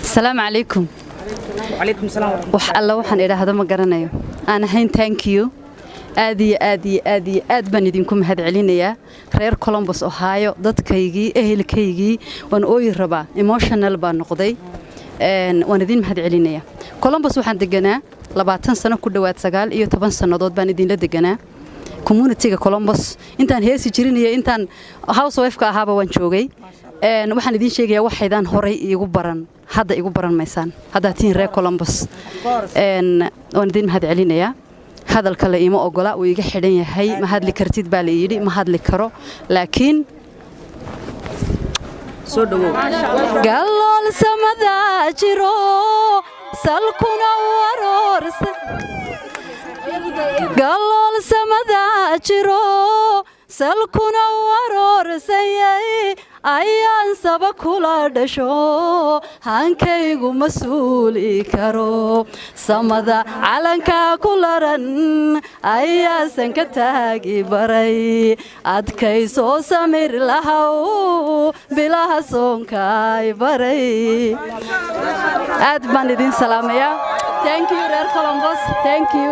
السلام عليكم. وعليكم السلام ورحمة الله. الله وحن إلى هذا ما قرنايو. أنا هين thank you. aad baan idinku mahad celinayaa reer Columbus Ohio dadkaygii ehelkaygii waan ooyi rabaa emotional baan noqday waan idin mahad celinayaa Columbus waxaan deganaa 20 sano ku dhawaad 19 sanadood baan idin la deganaa community-ga Columbus intaan heesi jirinaya intaan housewife ka ahaaba waan joogay waxaan idin sheegayaa waxaydaan horay iigu baran hadda iigu baran maysaan hadda tiin reer Columbus waan idin mahad celinayaa هذا الكلام أقوله ويجي حدين هاي ما هاد لي كرتيد باليدي ما هاد لي كرو لكن قالوا السماء جرو سلكنا ورورس قالوا السماء جرو سلكنا ورورس ayaan saba kula dhasho hankaygu masuuli karo samada calanka kularan ayaasan ka taagi baray adkayso samir lahaw bilaha soonkaay baray aad baan idin salaamayaa thank you reer Columbus thank you